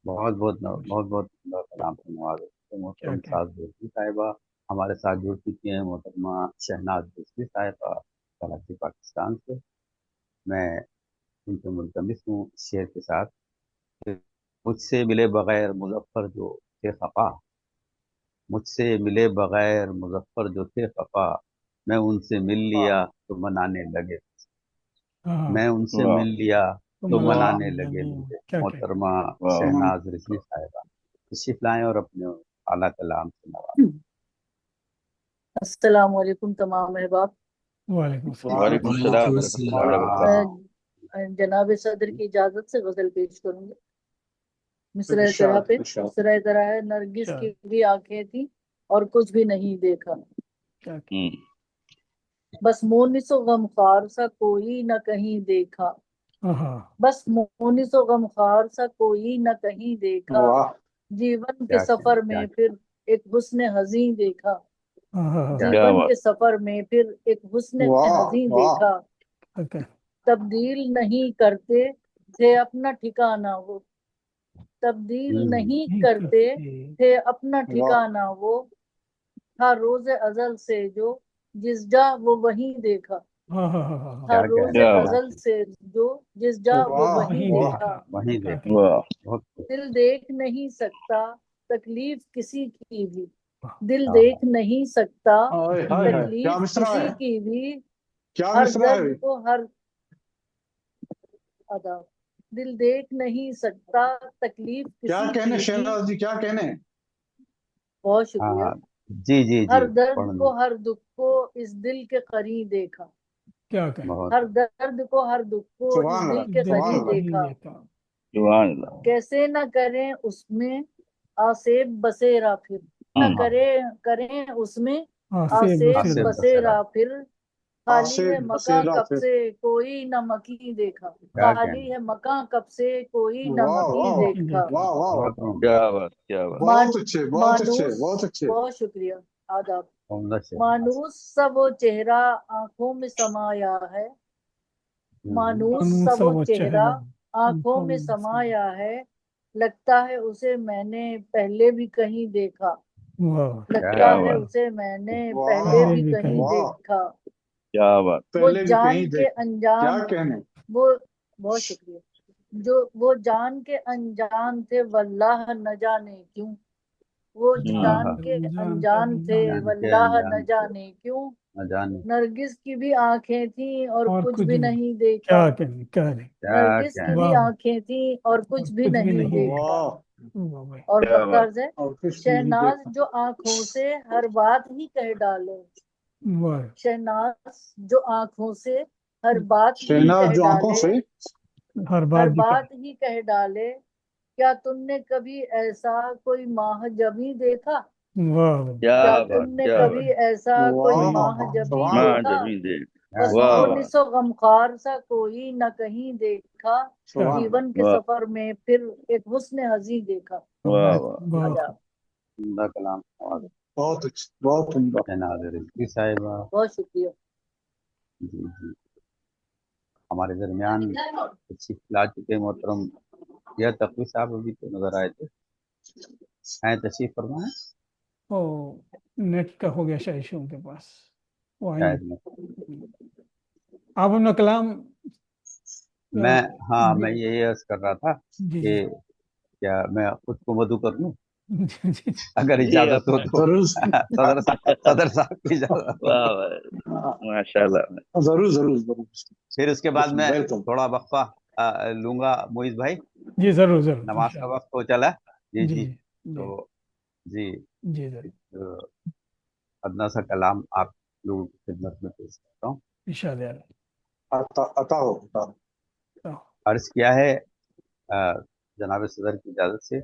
بہت بہت کلام سے نوازا محترم ساز بولتی صاحبہ ہمارے ساتھ جڑ چکی ہیں محترمہ شہناز رضوی صاحبہ کراچی پاکستان سے۔ میں ان سے ملتمس ہوں شعر کے ساتھ کہ مجھ سے ملے بغیر مظفر جو تھے خفا، مجھ سے ملے بغیر مظفر جو تھے خفا، میں ان سے مل لیا تو منانے لگے، میں ان سے مل لیا تو منانے لگے مجھے۔ محترمہ شہناز رضوی صاحبہ تشریف لائیں اور اپنے اعلیٰ کلام سے نوازیں۔ السلام علیکم تمام احباب۔ وعلیکم السلام۔ وعلیکم السلام ورحمۃ اللہ وبرکاتہ۔ جناب صدر کی اجازت سے غزل پیش کروں گا۔ مصرع طرح پہ مصرع طرح ہے، نرگس کی بھی آنکھیں تھی اور کچھ بھی نہیں دیکھا، بس مونس و غمخوار سا کوئی نہ کہیں دیکھا، بس مونس و غمخوار سا کوئی نہ کہیں دیکھا، جیون کے سفر میں پھر ایک حسن حزین دیکھا، جیون کے سفر میں پھر ایک حسن حزین دیکھا، تبدیل نہیں کرتے تھے اپنا ٹھکانہ وہ، تبدیل نہیں کرتے تھے اپنا ٹھکانہ وہ، تھا روز ازل سے جو جس جا وہ وہیں دیکھا، تھا روز ازل سے جو جس جا وہ وہیں دیکھا، دل دیکھ نہیں سکتا تکلیف کسی کی بھی، دل دیکھ نہیں سکتا تکلیف کسی کی بھی، ہر درد کو ہر ادا، دل دیکھ نہیں سکتا تکلیف کسی کی بھی، کیا کہنے؟ بہت شکریہ۔ جی ہر درد کو ہر دکھ کو اس دل کے قریب دیکھا، ہر درد کو ہر دکھ کو اس دل کے قریب دیکھا، کیسے نہ کریں اس میں آسیب بسیرا پھر، نہ کریں اس میں آسیب بسیرا پھر، خالی ہے مکاں کب سے کوئی نہ مکی دیکھا، خالی ہے مکاں کب سے کوئی نہ مکی دیکھا، بہت شکریہ، آداب۔ مانوس سا وہ چہرہ آنکھوں میں سمایا ہے، مانوس سا وہ چہرہ آنکھوں میں سمایا ہے، لگتا ہے اسے میں نے پہلے بھی کہیں دیکھا، لگتا ہے اسے میں نے پہلے بھی کہیں دیکھا، وہ جان کے انجان، وہ بہت شکریہ، جو وہ جان کے انجان تھے واللہ نہ جانے کیوں، وہ جان کے انجان تھے واللہ نہ جانے کیوں، نرگس کی بھی آنکھیں تھیں اور کچھ بھی نہیں دیکھا، نرگس کی بھی آنکھیں تھیں اور کچھ بھی نہیں دیکھا، اور طرز ہے، شہناز جو آنکھوں سے ہر بات ہی کہہ ڈالے، شہناز جو آنکھوں سے ہر بات ہی کہہ ڈالے، ہر بات ہی کہہ ڈالے، کیا تم نے کبھی ایسا کوئی ماہ جبیں دیکھا، کیا تم نے کبھی ایسا کوئی ماہ جبیں دیکھا، بس مونس و غمخوار سا کوئی نہ کہیں دیکھا، جیون کے سفر میں پھر ایک حسن حزین دیکھا۔ کلام بہت اچھا، بہت عمدہ۔ رضوی صاحبہ بہت شکریہ۔ جی ہمارے درمیان تشریف لا چکے محترم یا تقوی صاحب ابھی تو نظر آئے تھے، ہیں تشریف فرمائیں؟ نیٹ کا ہو گیا شاید ان کے پاس، شاید آپ اپنا کلام میں یہی عرض کر رہا تھا کہ کیا میں خود کو مدعو کر لوں اگر اجازت ہو تو؟ صدر صاحب کی اجازت؟ ماشاءاللہ، ضرور۔ پھر اس کے بعد میں تھوڑا وقفہ لوں گا معیز بھائی، جی ضرور نماز کا وقت ہو چلا۔ جی تو جی ادنا سا کلام آپ لوگوں کی خدمت میں پیش کرتا ہوں۔ عطا ہو۔ عرض کیا ہے جناب صدر کی اجازت سے،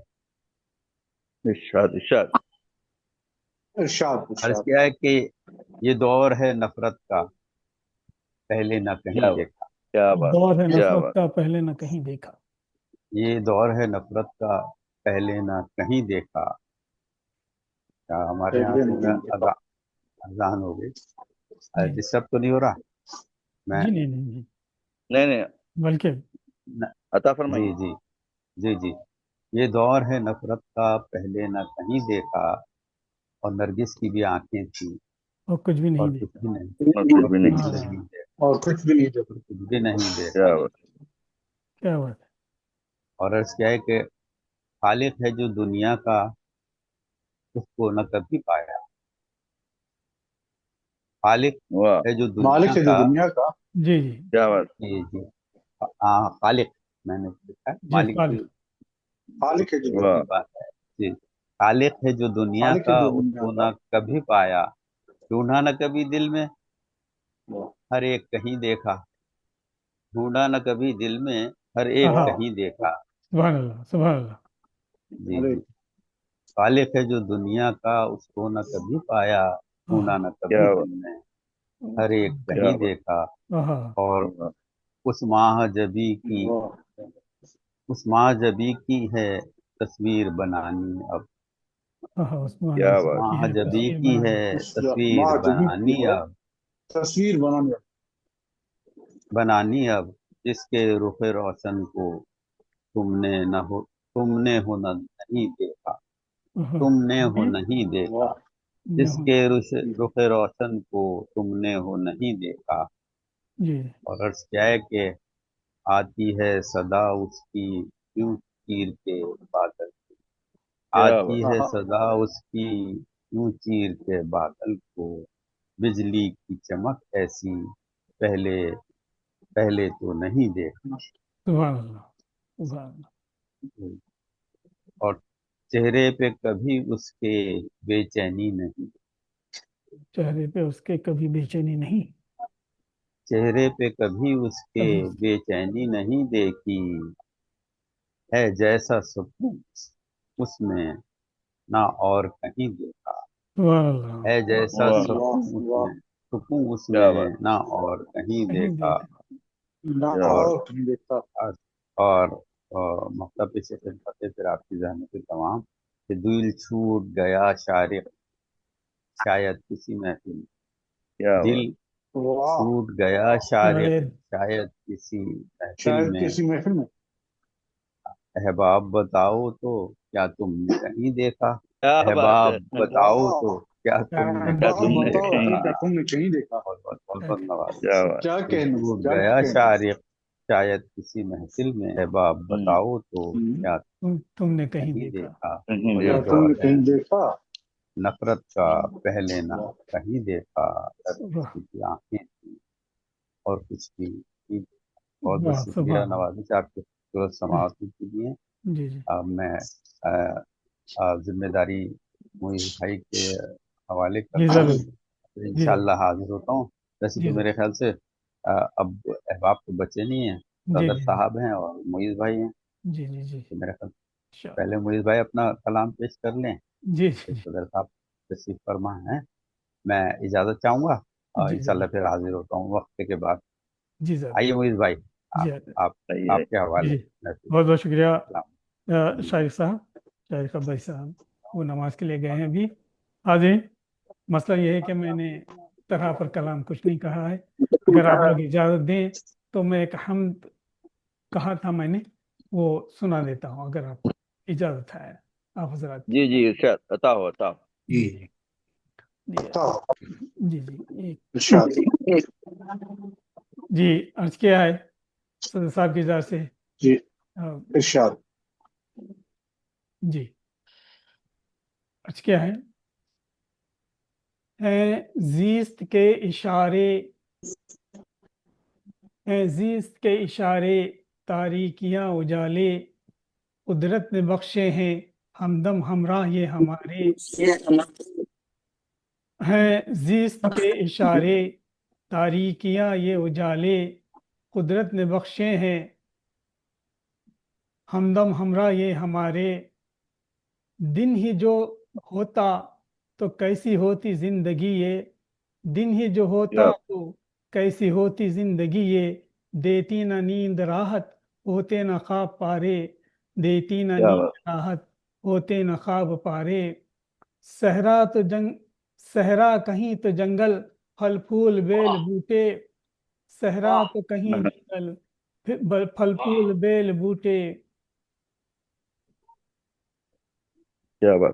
عرض کیا ہے کہ یہ دور ہے نفرت کا پہلے نہ کہیں دیکھا، دور ہے نفرت کا پہلے نہ کہیں دیکھا، یہ دور ہے نفرت کا پہلے نہ کہیں دیکھا۔ ہمارے یہاں اذان ہو گئی، ڈسٹرب تو نہیں ہو رہا؟ میں نہیں بلکہ عطا فرمائیے۔ جی یہ دور ہے نفرت کا پہلے نہ کہیں دیکھا، اور نرگس کی بھی آنکھیں تھیں اور کچھ بھی اور نہیں کچھ دیکھا۔ بھی نہیں اور کچھ بھی نہیں کچھ ہاں، نہیں دیکھا اور کچھ بھی نہیں دیکھا۔ کچھ بھی نہیں دیکھا کیا بات کیا بات ہے۔ اور عرض کیا ہے کہ خالق ہے جو دنیا کا اس کو نہ کبھی پایا خالق واہ ہے جو مالک دنیا ہے جو کا دنیا کا، جی جی کیا بات جی جی ہاں خالق میں نے لکھا ہے جی مالک بھی خالق خالق ہے جو واہ کی بات ہے جی خالق ہے جو دنیا خالق ہے کا جو اس دنیا کو کا، نہ کبھی پایا ڈھونڈا نہ کبھی دل میں ہر ایک کہیں دیکھا ڈھونڈا نہ کبھی دل میں ہر ایک ہاں کہیں دیکھا سبحان اللہ سبحان اللہ۔ جی ارے جی خالق ہے جو دنیا کا اس کو نہ کبھی پایا ڈھونڈا نہ کبھی کیا بات دل میں ہر ایک کیا کہیں بات دیکھا ہاں اور اس ماہ جبی کی واہ، اس ماہ جبی کی ہے تصویر بنانی اب ہاں عثمان کیا اس کی بات ماہ ہے جبی تصویر کی بنانا۔ ہے اس تصویر ماں جبی کی بنانی ہے اب تصویر بنانی اب جس کے رخ روشن کو تم نے نہ نہیں دیکھا ہاں، تم نے ہو نہیں دیکھا واہ، جس کے رخ روشن کو تم نے ہو نہیں دیکھا جی اور عرض کیا ہے کہ آتی ہے صدا اس کی کیوں چیر کے بادل کیا آتی بات ہے صدا اس کی کیوں چیر کے بادل کو بجلی کی چمک ایسی پہلے تو نہیں دیکھا سبحان اللہ سبحان اللہ۔ اور چہرے پہ کبھی اس کے بے چینی نہیں چہرے پہ اس کے کبھی بے چینی نہیں، چہرے پہ کبھی اس کے کبھی بے چینی نہیں دیکھی ہے جیسا سکون اس میں نہ اور کہیں دیکھا سبحان اللہ ہے جیسا واہ سکون اس کیا میں بات نہ اور کہیں کہیں دیکھا دیکھا۔ نہ کیا اور بات اور کہیں دیکھتا۔ اور مطلب اس سے پھر آپ کی ذہنوں کے تمام کہ دل چھوٹ گیا شاید کسی محفل میں کیا دل بات واہ، چھوٹ گیا شاید کسی محفل شاید میں کسی محفل میں، احباب بتاؤ تو کیا تم نے کہیں دیکھا کیا بات احباب ہے بتاؤ واہ، تو کیا تم نے کیا احباب تم کہیں نے بتاؤ کہیں تو کیا تم نے کہیں دیکھا، بہت نواز کیا بات کیا دل کہنے، ٹوٹ کیا گیا کہنے، شاید کسی محفل میں احباب بتاؤ تو کیا تم نے کہیں کہیں دیکھا۔ دیکھا کہیں اور کیا ایک دیکھا تم اور نے ہے کہیں دیکھا، نفرت کا پہلے نہ کہیں دیکھا واہ کسی کی آنکھیں تھیں اور کچھ کی نہیں دیکھا۔ بہت بہت واہ شکریہ سبحان اللہ۔ نوازش آپ کے درست سماعتوں کے لیے جی جی اب میں ذمہ داری معیز بھائی کے حوالے جی کرتا ضرور ہوں جی انشاءاللہ حاضر ہوتا ہوں ویسے جی تو ضرور میرے خیال سے اب احباب تو بچے نہیں ہیں جی صدر جی صاحب ہیں اور معیز بھائی ہیں جی جی جی تو میرے خیال انشاءاللہ۔ پہلے معیز بھائی اپنا کلام پیش کر لیں جی پھر جی صدر صاحب تشریف فرما ہیں میں اجازت چاہوں گا اور جی انشاءاللہ ضرور پھر حاضر ہوتا ہوں وقت کے بعد جی ضرور آئیے معیز بھائی جی آپ صحیح کے حوالے جی میں بہت بہت شکریہ کلام شارق بھائی صاحب وہ نماز کے لیے گئے ہیں ابھی حاضرین مسئلہ یہ ہے کہ میں نے طرح پر کلام کچھ نہیں کہا ہے اگر آپ لوگ اجازت دیں تو میں ایک حمد کہا تھا میں نے وہ سنا دیتا ہوں اگر آپ اجازت ہے آپ حضرات کی۔ جی جی ارشاد عطا ہو جی جی جی جی جی ایک ارشاد، جی عرض کیا ہے صدر صاحب کی اجازت سے جی ارشاد، جی عرض کیا ہے زیست کے اشارے تاریکیاں اجالے قدرت نے بخشے ہیں ہمدم ہمراہ یہ ہمارے ہیں زیست کے اشارے تاریکیاں یہ اجالے قدرت نے بخشے ہیں ہمدم ہمراہ یہ ہمارے دن ہی جو ہوتا تو کیسی ہوتی زندگی یہ دن ہی جو ہوتا تو کیسی ہوتی زندگی یہ دیتی نہ نیند راحت ہوتے نہ خواب پارے دیتی نہ نیند راحت ہوتے نہ خواب پارے صحرا کہیں تو جنگل پھل پھول بیل بوٹے صحرا تو کہیں جنگل پھل پھول بیل بوٹے کیا بات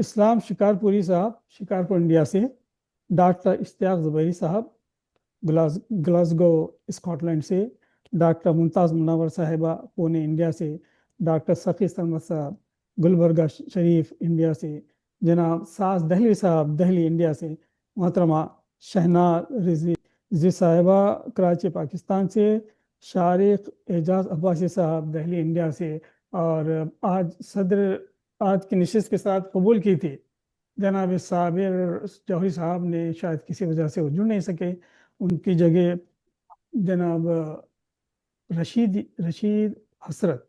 اسلام شکارپوری صاحب شکارپور انڈیا سے، ڈاکٹر اشتیاق زبیری صاحب گلاسگو اسکاٹ لینڈ سے، ڈاکٹر ممتاز منور صاحبہ پونے انڈیا سے، ڈاکٹر سخی سرمد صاحب گلبرگہ شریف انڈیا سے، جناب ساز دہلی صاحب دہلی انڈیا سے، محترمہ شہناز رضوی صاحبہ کراچی پاکستان سے، شارق اعجاز عباسی صاحب دہلی انڈیا سے، اور آج کی نشست کے ساتھ قبول کی تھی جناب صابر جوہری صاحب نے، شاید کسی وجہ سے وہ جڑ نہیں سکے، ان کی جگہ جناب رشید حسرت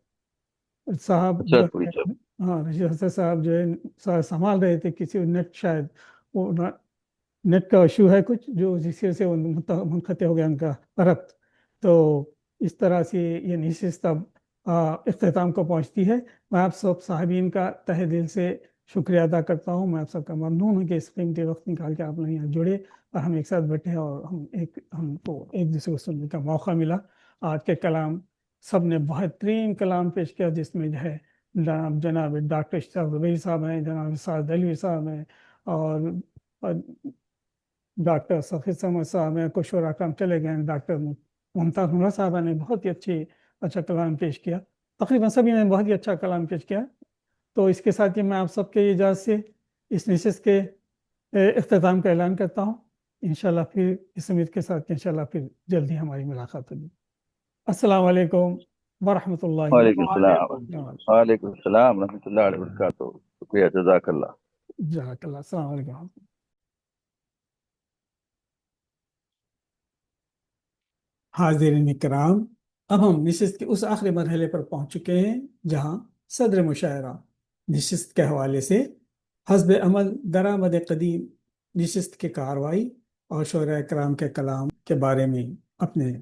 صاحب رشید حسرت صاحب جو ہے سنبھال رہے تھے، کسی نیٹ شاید وہ نیٹ کا ایشو ہے کچھ، جو جس کی وجہ سے منقطع ہو گیا ان کا ربط۔ تو اس طرح سے یہ نشست اب اختتام کو پہنچتی ہے۔ میں آپ سب صاحبین کا تہ دل سے شکریہ ادا کرتا ہوں، میں آپ سب کا ممنون ہوں کہ اس قیمتی وقت نکال کے آپ لوگ یہاں جڑے اور ہم ایک ساتھ بیٹھے اور ہم کو ایک دوسرے کو سننے کا موقع ملا۔ آج کے کلام سب نے بہترین کلام پیش کیا، جس میں جو ہے جناب ڈاکٹر اشتیاق زبیری صاحب ہیں، جناب ساز دہلوی صاحب ہیں، اور ڈاکٹر سخی سرمد صاحب ہیں، کچھ اور اکرام چلے گئے، ڈاکٹر ممتاز منور صاحبہ نے بہت ہی اچھا کلام پیش کیا، تقریباً سبھی نے بہت ہی اچھا کلام پیش کیا۔ تو اس کے ساتھ ہی میں آپ سب کے اجازت سے اس نشست کے اختتام کا اعلان کرتا ہوں، انشاءاللہ پھر اس امید کے ساتھ کہ انشاءاللہ پھر جلدی ہماری ملاقات ہوگی۔ السلام علیکم ورحمۃ اللہ وعلیکم السلام ورحمۃ اللہ وبرکاتہ۔ شکریہ، جزاک اللہ۔ جزاک اللہ، السلام علیکم۔ حاضرین کرام، اب ہم نشست کے اس آخری مرحلے پر پہنچ چکے ہیں جہاں صدر مشاعرہ نشست کے حوالے سے حسب عمل درآمد قدیم نشست کی کارروائی اور شعراء کرام کے کلام کے بارے میں اپنے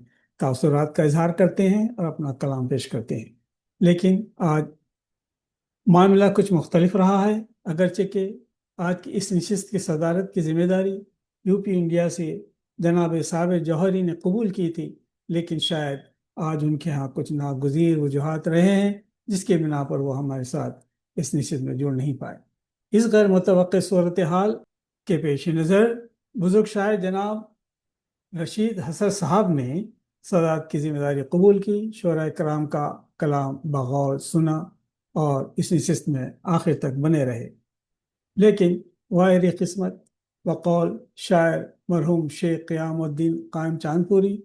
تاثرات کا اظہار کرتے ہیں اور اپنا کلام پیش کرتے ہیں۔ لیکن آج معاملہ کچھ مختلف رہا ہے، اگرچہ کہ آج کی اس نشست کی صدارت کی ذمہ داری یو پی انڈیا سے جناب صابر جوہری نے قبول کی تھی، لیکن شاید آج ان کے ہاں کچھ ناگزیر وجوہات رہے ہیں جس کے بنا پر وہ ہمارے ساتھ اس نشست میں جڑ نہیں پائے۔ اس غیر متوقع صورتحال کے پیش نظر بزرگ شاعر جناب رشید حسن صاحب نے صدارت کی ذمہ داری قبول کی، شعراء کرام کا کلام بغور سنا اور اس نشست میں آخر تک بنے رہے۔ لیکن واحد قسمت وقول شاعر مرحوم شیخ قیام الدین قائم چاندپوری،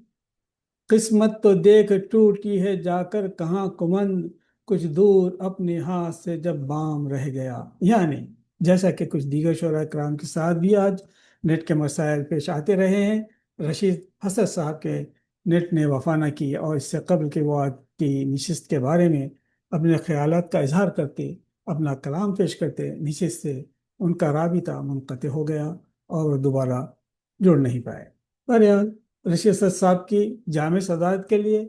قسمت تو دیکھ ٹوٹی ہے جا کر کہاں کمند، کچھ دور اپنے ہاتھ سے جب بام رہ گیا۔ یعنی جیسا کہ کچھ دیگر شعراء کرام کے ساتھ بھی آج نیٹ کے مسائل پیش آتے رہے ہیں، رشید حسن صاحب کے نیٹ نے وفا نہ کی اور اس سے قبل کہ وہ آج کی نشست کے بارے میں اپنے خیالات کا اظہار کرتے، اپنا کلام پیش کرتے، نشست سے ان کا رابطہ منقطع ہو گیا اور وہ دوبارہ جڑ نہیں پائے۔ بہرحال رشید حسن صاحب کی جامع صدارت کے لیے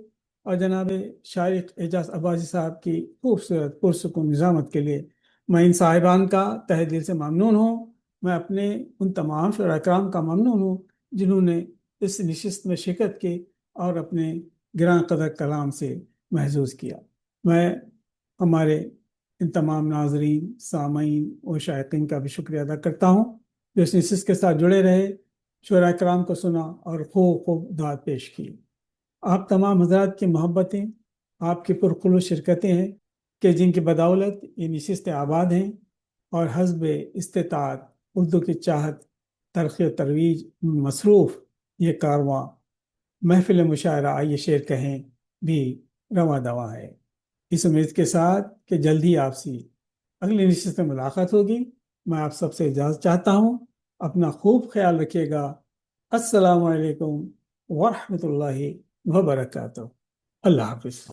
اور جناب شارق اعجاز عباسی صاحب کی خوبصورت پرسکون نظامت کے لیے میں ان صاحبان کا تہ دل سے ممنون ہوں۔ میں اپنے ان تمام شعراء کرام کا ممنون ہوں جنہوں نے اس نشست میں شرکت کی اور اپنے گراں قدر کلام سے محظوظ کیا۔ میں ہمارے ان تمام ناظرین، سامعین اور شائقین کا بھی شکریہ ادا کرتا ہوں جو اس نشست کے ساتھ جڑے رہے، شعراء کرام کو سنا اور خوب داد پیش کی۔ آپ تمام حضرات کی محبتیں، آپ کی پرخلوص شرکتیں ہیں کہ جن کی بدولت یہ نشستیں آباد ہیں، اور حسب استطاعت اردو کی چاہت، ترقی و ترویج مصروف یہ کارواں محفل مشاعرہ آئیے شعر کہیں بھی رواں دواں ہے۔ اس امید کے ساتھ کہ جلد ہی آپ سے اگلی نشست میں ملاقات ہوگی، میں آپ سب سے اجازت چاہتا ہوں۔ اپنا خوب خیال رکھیے گا۔ السلام علیکم ورحمۃ اللہ وبرکاتہ۔ اللہ حافظ۔